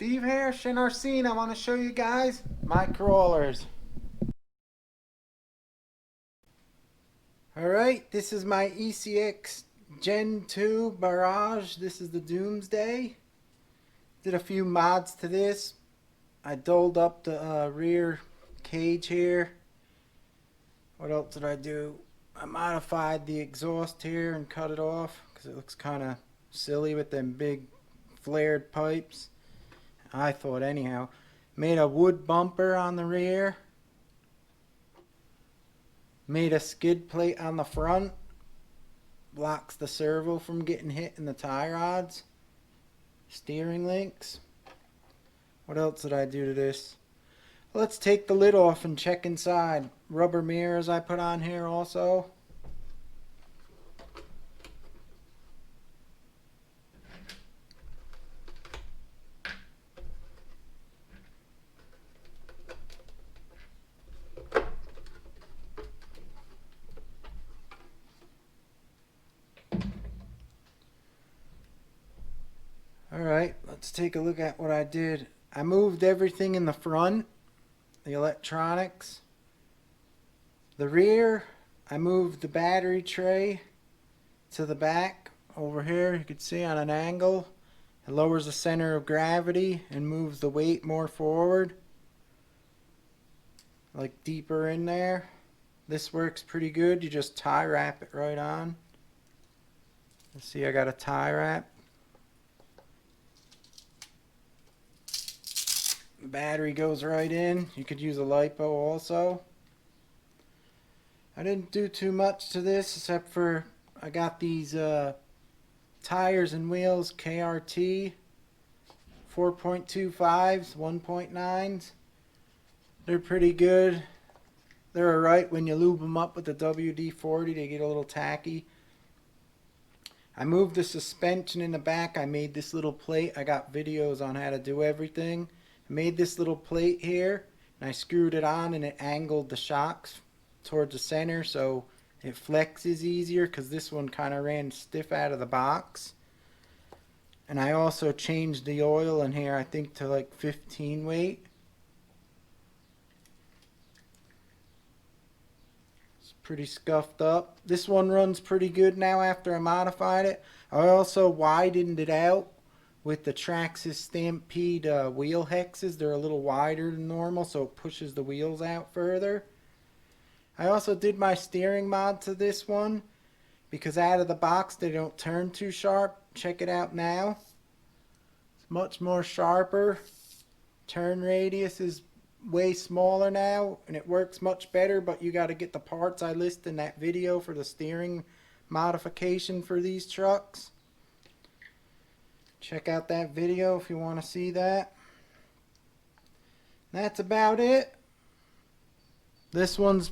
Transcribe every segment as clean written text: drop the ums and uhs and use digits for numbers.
Steve here, Shin I want to show you guys my crawlers. Alright, this is my ECX Gen 2 Barrage. This is the Doomsday. Did a few mods to this. I dulled up the rear cage here. What else did I do? I modified the exhaust here and cut it off because it looks kind of silly with them big flared pipes. I thought anyhow. Made a wood bumper on the rear. Made a skid plate on the front. Blocks the servo from getting hit in the tie rods. Steering links. What else did I do to this? Let's take the lid off and check inside. Rubber mirrors I put on here also. Alright, let's take a look at what I did. I moved everything in the front, the electronics. The rear, I moved the battery tray to the back over here. You can see on an angle. It lowers the center of gravity and moves the weight more forward, like deeper in there. This works pretty good. You just tie wrap it right on. Let's see, I got a tie wrap. The battery goes right in. You could use a LiPo also. I didn't do too much to this except for I got these tires and wheels KRT 4.25s, 1.9s. They're pretty good. They're alright when you lube them up with the WD-40. They get a little tacky. I moved the suspension in the back. I made this little plate. I got videos on how to do everything. Made this little plate here and I screwed it on and it angled the shocks towards the center so it flexes easier because this one kind of ran stiff out of the box. And I also changed the oil in here, I think to like 15 weight. It's pretty scuffed up. This one runs pretty good now after I modified it. I also widened it out with the Traxxas Stampede wheel hexes. They're a little wider than normal, so it pushes the wheels out further. I also did my steering mod to this one because out of the box they don't turn too sharp. Check it out now. It's much more sharper. Turn radius is way smaller now and it works much better, but you got to get the parts I list in that video for the steering modification for these trucks. Check out that video if you want to see that. That's about it. This one's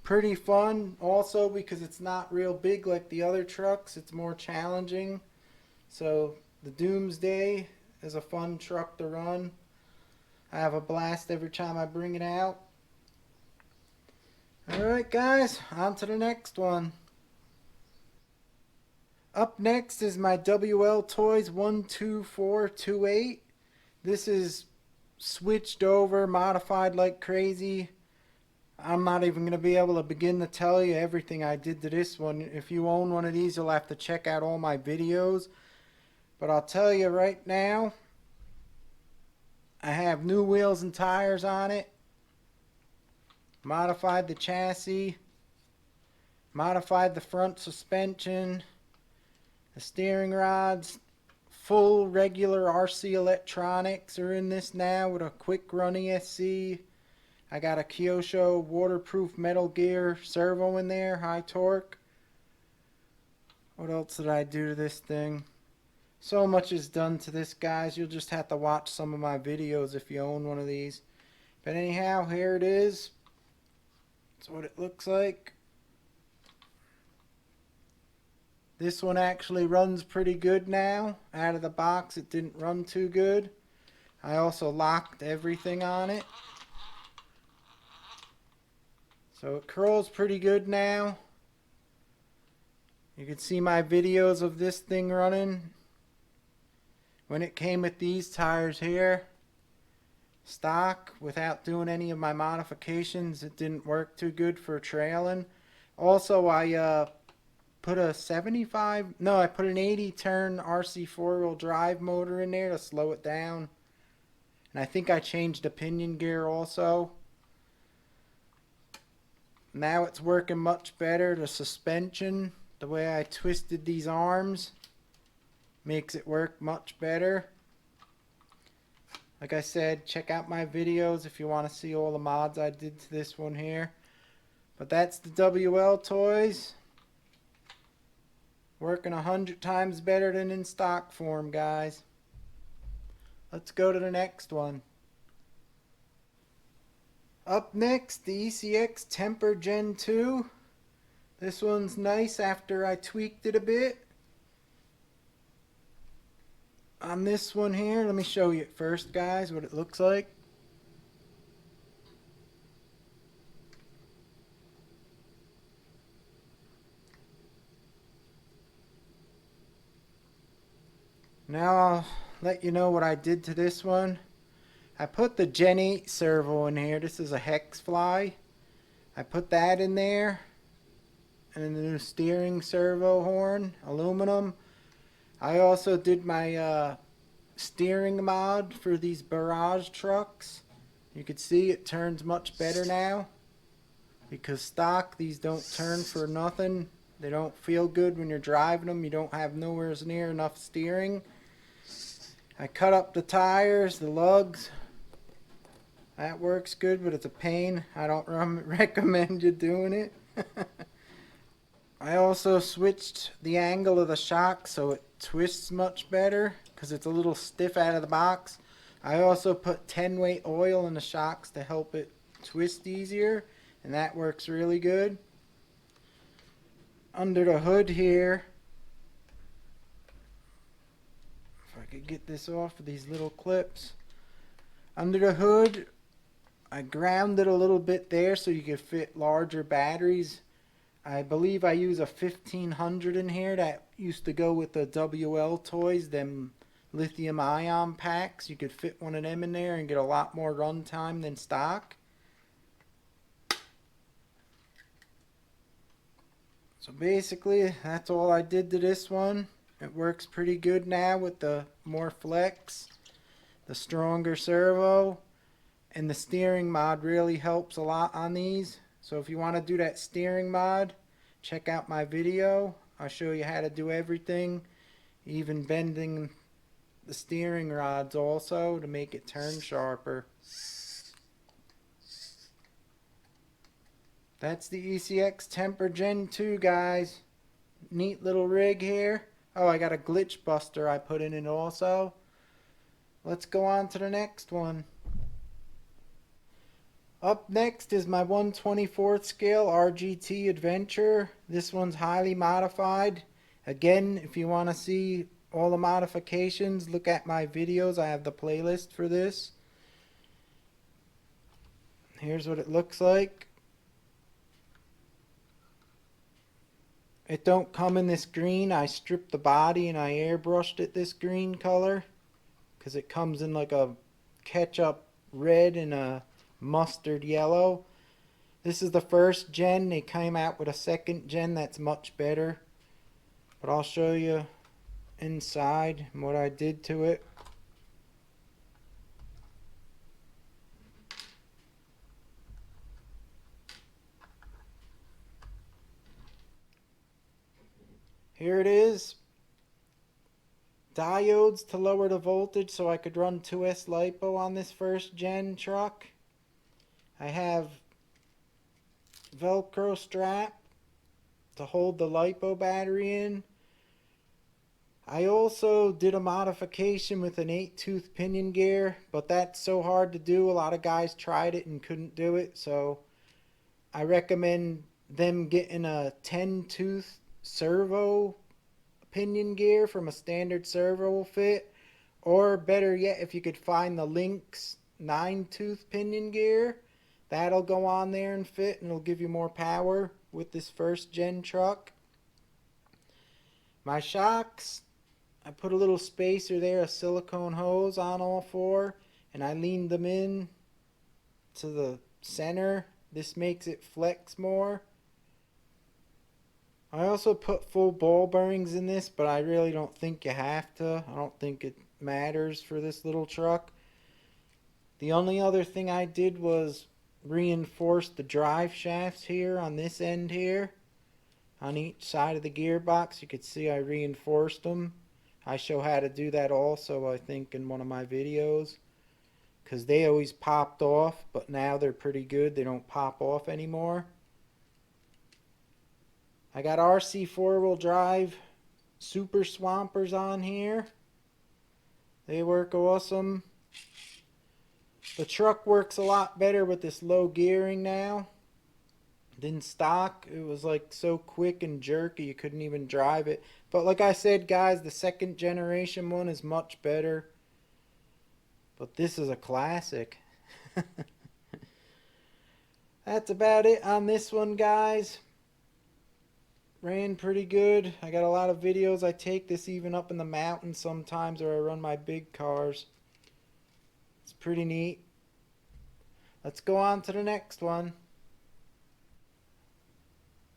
pretty fun also because it's not real big like the other trucks. It's more challenging. So the Doomsday is a fun truck to run. I have a blast every time I bring it out. Alright guys, on to the next one. Up next is my wltoys 12428. This is switched over, modified like crazy. I'm not even going to be able to begin to tell you everything I did to this one. If you own one of these, you'll have to check out all my videos. But I'll tell you right now, I have new wheels and tires on it. Modified the chassis. Modified the front suspension. The steering rods, full regular RC electronics are in this now with a quick run ESC. I got a Kyosho waterproof Metal Gear servo in there, high torque. What else did I do to this thing? So much is done to this, guys. You'll just have to watch some of my videos if you own one of these. But anyhow, here it is. That's what it looks like. This one actually runs pretty good now. Out of the box it didn't run too good. I also locked everything on it. So it crawls pretty good now. You can see my videos of this thing running. When it came with these tires here, stock, without doing any of my modifications, it didn't work too good for trailing. Also, I put a 75, no, I put an 80 turn RC four-wheel drive motor in there to slow it down. And I think I changed the pinion gear also. Now it's working much better. The suspension, the way I twisted these arms, makes it work much better. Like I said, check out my videos if you want to see all the mods I did to this one here. But that's the wltoys. Working 100 times better than in stock form, guys. Let's go to the next one. Up next, the ECX Temper Gen 2. This one's nice after I tweaked it a bit. On this one here, let me show you it first, guys, what it looks like. Now I'll let you know what I did to this one. I put the Gen 8 servo in here. This is a hex fly. I put that in there. And then the new steering servo horn, aluminum. I also did my steering mod for these barrage trucks. You can see it turns much better now. Because stock, these don't turn for nothing. They don't feel good when you're driving them. You don't have nowhere near enough steering. I cut up the tires, the lugs. That works good, but it's a pain. I don't recommend you doing it. I also switched the angle of the shock so it twists much better because it's a little stiff out of the box. I also put 10 weight oil in the shocks to help it twist easier, and that works really good. Under the hood here, if I could get this off with these little clips. Under the hood, I grounded a little bit there so you could fit larger batteries. I believe I use a 1500 in here that used to go with the wltoys, them lithium ion packs. You could fit one of them in there and get a lot more run time than stock. So basically that's all I did to this one. It works pretty good now with the more flex, the stronger servo. And the steering mod really helps a lot on these. So if you want to do that steering mod, check out my video. I'll show you how to do everything, even bending the steering rods also to make it turn sharper. That's the ECX Temper Gen 2, guys. Neat little rig here. Oh, I got a glitch buster I put in it also. Let's go on to the next one. Up next is my 1/24th scale RGT Adventure. This one's highly modified. Again, if you want to see all the modifications, look at my videos. I have the playlist for this. Here's what it looks like. It don't come in this green. I stripped the body and I airbrushed it this green color because it comes in like a ketchup red and a mustard yellow. This is the first gen. They came out with a second gen that's much better, but I'll show you inside and what I did to it. Here it is. Diodes to lower the voltage so I could run 2S LiPo on this first gen truck. I have Velcro strap to hold the LiPo battery in. I also did a modification with an 8-tooth pinion gear, but that's so hard to do. A lot of guys tried it and couldn't do it, so I recommend them getting a 10-tooth servo pinion gear from a standard servo will fit, or better yet, if you could find the Lynx 9-tooth pinion gear, that'll go on there and fit, and it'll give you more power with this first gen truck. My shocks, I put a little spacer there, a silicone hose on all four, and I leaned them in to the center. This makes it flex more. I also put full ball bearings in this, but I really don't think you have to. I don't think it matters for this little truck. The only other thing I did was reinforce the drive shafts here on this end here. On each side of the gearbox, you could see I reinforced them. I show how to do that also, I think, in one of my videos. Because they always popped off, but now they're pretty good. They don't pop off anymore. I got RC four-wheel drive super swampers on here. They work awesome. The truck works a lot better with this low gearing now than stock. It was like so quick and jerky you couldn't even drive it. But like I said, guys, the second generation one is much better. But this is a classic. That's about it on this one, guys. Ran pretty good. I got a lot of videos I take this even up in the mountains sometimes, or I run my big cars. It's pretty neat. Let's go on to the next one.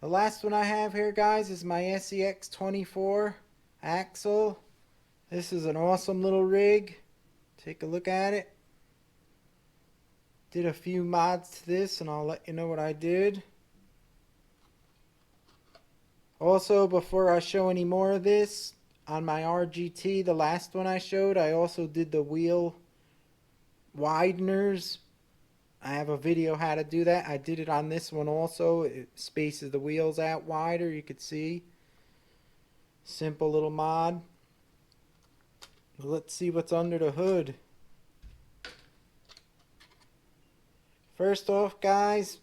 The last one I have here, guys, is my SEX24 axial. This is an awesome little rig. Take a look at it. Did a few mods to this, and I'll let you know what I did. Also, before I show any more of this, on my RGT, the last one I showed, I also did the wheel wideners. I have a video how to do that. I did it on this one also. It spaces the wheels out wider, you could see. Simple little mod. Let's see what's under the hood. First off, guys,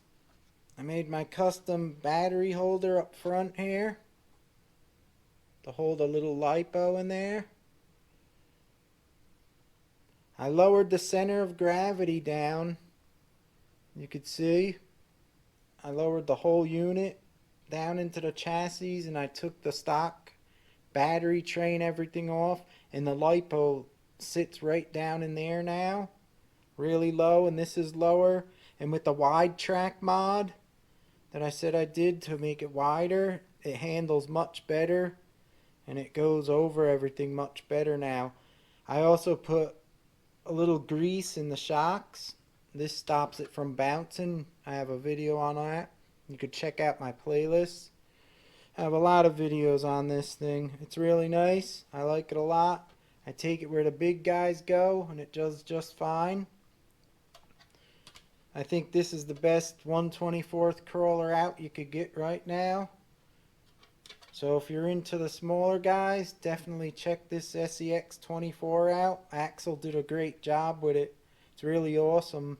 I made my custom battery holder up front here to hold a little LiPo in there. I lowered the center of gravity down. You could see I lowered the whole unit down into the chassis, and I took the stock battery tray and everything off, and the LiPo sits right down in there now, really low, and this is lower. And with the wide track mod that I said I did to make it wider, it handles much better and it goes over everything much better now. I also put a little grease in the shocks. This stops it from bouncing. I have a video on that. You could check out my playlist. I have a lot of videos on this thing. It's really nice. I like it a lot. I take it where the big guys go and it does just fine. I think this is the best 1/24 crawler out you could get right now. So if you're into the smaller guys, definitely check this SEX24 out. Axel did a great job with it. It's really awesome.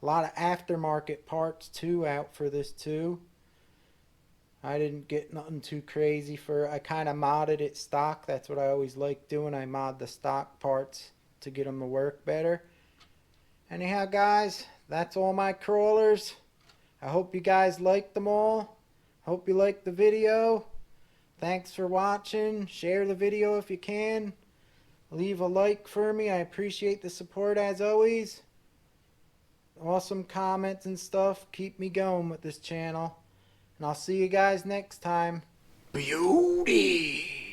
A lot of aftermarket parts too out for this too. I didn't get nothing too crazy for it. I kind of modded it stock. That's what I always like doing. I mod the stock parts to get them to work better. Anyhow, guys, that's all my crawlers. I hope you guys liked them all. Hope you liked the video. Thanks for watching. Share the video if you can. Leave a like for me. I appreciate the support as always. Awesome comments and stuff. Keep me going with this channel. And I'll see you guys next time. Beauty!